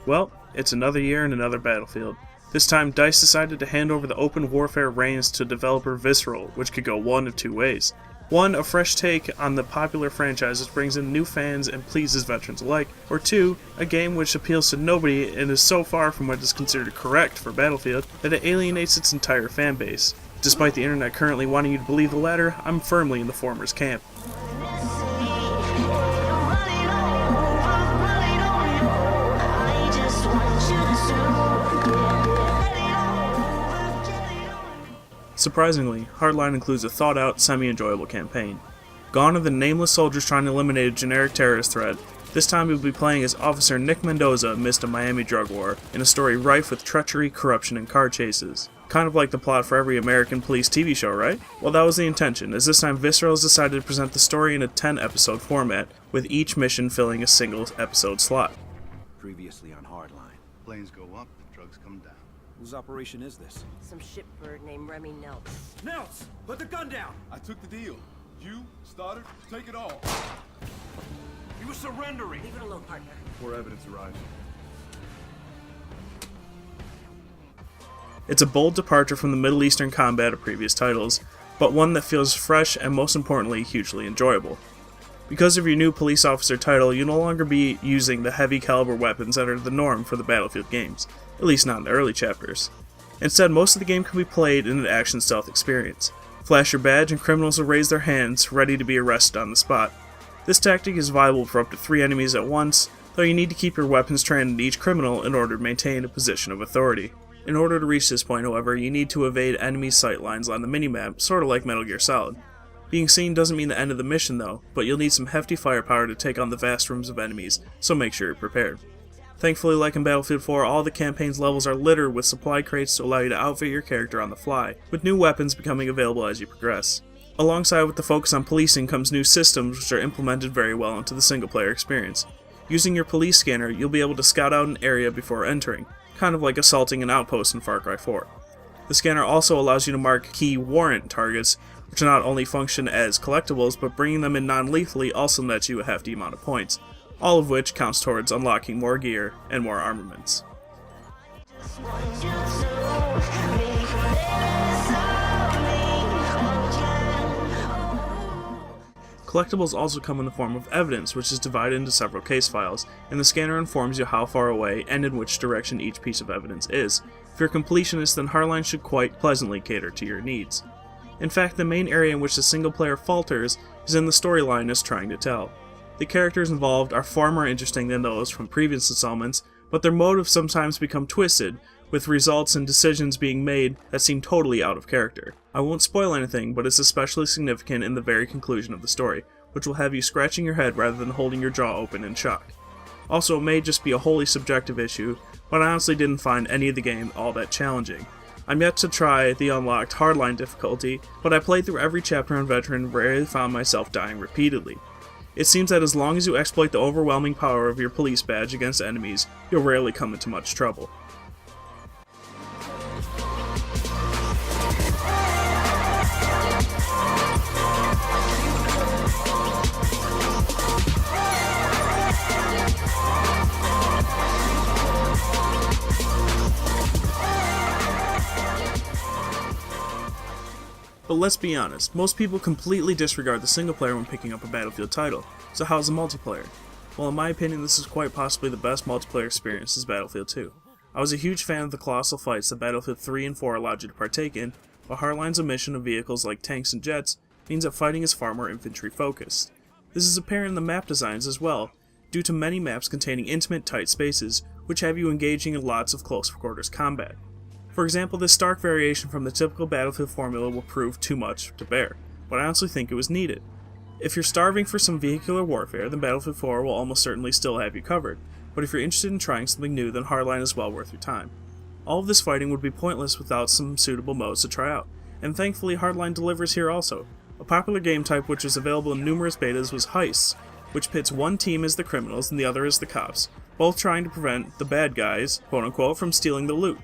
Well, it's another year and another Battlefield. This time, DICE decided to hand over the open warfare reins to developer Visceral, which could go one of two ways. One, a fresh take on the popular franchise which brings in new fans and pleases veterans alike, or two, a game which appeals to nobody and is so far from what is considered correct for Battlefield that it alienates its entire fan base. Despite the internet currently wanting you to believe the latter, I'm firmly in the former's camp. Surprisingly, Hardline includes a thought-out, semi-enjoyable campaign. Gone are the nameless soldiers trying to eliminate a generic terrorist threat. This time you'll be playing as Officer Nick Mendoza amidst a Miami drug war, in a story rife with treachery, corruption, and car chases. Kind of like the plot for every American police TV show, right? Well, that was the intention, as this time Visceral has decided to present the story in a 10-episode format, with each mission filling a single episode slot. Previously on Hardline. Planes go up, drugs come down. Whose operation is this? Some shipbird named Remy Nelts. Nelts! Put the gun down! I took the deal. You started, take it all. You were surrendering! Leave it alone, partner. More evidence arrives. It's a bold departure from the Middle Eastern combat of previous titles, but one that feels fresh and most importantly, hugely enjoyable. Because of your new police officer title, you'll no longer be using the heavy caliber weapons that are the norm for the Battlefield games, at least not in the early chapters. Instead, most of the game can be played in an action stealth experience. Flash your badge and criminals will raise their hands, ready to be arrested on the spot. This tactic is viable for up to 3 enemies at once, though you need to keep your weapons trained at each criminal in order to maintain a position of authority. In order to reach this point, however, you need to evade enemy sight lines on the minimap, sort of like Metal Gear Solid. Being seen doesn't mean the end of the mission though, but you'll need some hefty firepower to take on the vast rooms of enemies, so make sure you're prepared. Thankfully, like in Battlefield 4, all the campaign's levels are littered with supply crates to allow you to outfit your character on the fly, with new weapons becoming available as you progress. Alongside with the focus on policing comes new systems which are implemented very well into the single-player experience. Using your police scanner, you'll be able to scout out an area before entering, kind of like assaulting an outpost in Far Cry 4. The scanner also allows you to mark key warrant targets, which not only function as collectibles, but bringing them in non-lethally also nets you a hefty amount of points, all of which counts towards unlocking more gear and more armaments. Collectibles also come in the form of evidence, which is divided into several case files, and the scanner informs you how far away and in which direction each piece of evidence is. If you're a completionist, then Hardline should quite pleasantly cater to your needs. In fact, the main area in which the single player falters is in the storyline it's trying to tell. The characters involved are far more interesting than those from previous installments, but their motives sometimes become twisted, with results and decisions being made that seem totally out of character. I won't spoil anything, but it's especially significant in the very conclusion of the story, which will have you scratching your head rather than holding your jaw open in shock. Also, it may just be a wholly subjective issue, but I honestly didn't find any of the game all that challenging. I'm yet to try the unlocked Hardline difficulty, but I played through every chapter on Veteran and rarely found myself dying repeatedly. It seems that as long as you exploit the overwhelming power of your police badge against enemies, you'll rarely come into much trouble. But let's be honest, most people completely disregard the single player when picking up a Battlefield title, so how's the multiplayer? Well, in my opinion, this is quite possibly the best multiplayer experience since Battlefield 2. I was a huge fan of the colossal fights that Battlefield 3 and 4 allowed you to partake in, but Hardline's omission of vehicles like tanks and jets means that fighting is far more infantry focused. This is apparent in the map designs as well, due to many maps containing intimate, tight spaces, which have you engaging in lots of close quarters combat. For example, this stark variation from the typical Battlefield formula will prove too much to bear, but I honestly think it was needed. If you're starving for some vehicular warfare, then Battlefield 4 will almost certainly still have you covered, but if you're interested in trying something new, then Hardline is well worth your time. All of this fighting would be pointless without some suitable modes to try out, and thankfully Hardline delivers here also. A popular game type which is available in numerous betas was heists, which pits one team as the criminals and the other as the cops, both trying to prevent the bad guys, quote-unquote, from stealing the loot.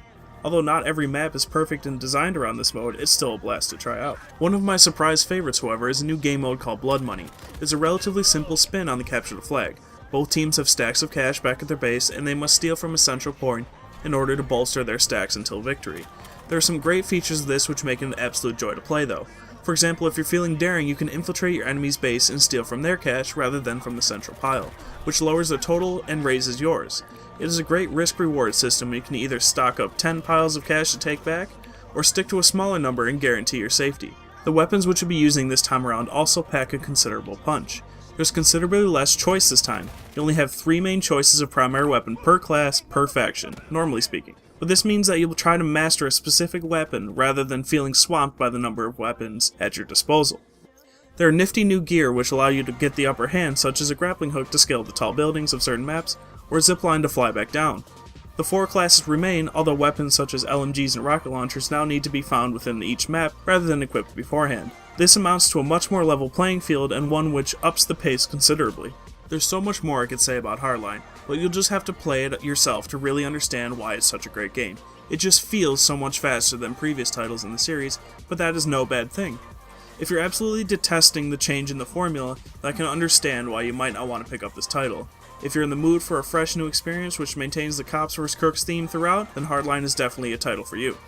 Although not every map is perfect and designed around this mode, it's still a blast to try out. One of my surprise favorites, however, is a new game mode called Blood Money. It's a relatively simple spin on the capture the flag. Both teams have stacks of cash back at their base, and they must steal from a central point in order to bolster their stacks until victory. There are some great features of this which make it an absolute joy to play though. For example, if you're feeling daring, you can infiltrate your enemy's base and steal from their cache rather than from the central pile, which lowers the total and raises yours. It is a great risk-reward system and you can either stock up 10 piles of cash to take back, or stick to a smaller number and guarantee your safety. The weapons which you'll be using this time around also pack a considerable punch. There's considerably less choice this time. You only have 3 main choices of primary weapon per class, per faction, normally speaking. But this means that you'll try to master a specific weapon rather than feeling swamped by the number of weapons at your disposal. There are nifty new gear which allow you to get the upper hand, such as a grappling hook to scale the tall buildings of certain maps, or a zipline to fly back down. The 4 classes remain, although weapons such as LMGs and rocket launchers now need to be found within each map rather than equipped beforehand. This amounts to a much more level playing field and one which ups the pace considerably. There's so much more I could say about Hardline, but you'll just have to play it yourself to really understand why it's such a great game. It just feels so much faster than previous titles in the series, but that is no bad thing. If you're absolutely detesting the change in the formula, then I can understand why you might not want to pick up this title. If you're in the mood for a fresh new experience which maintains the cops vs. crooks theme throughout, then Hardline is definitely a title for you.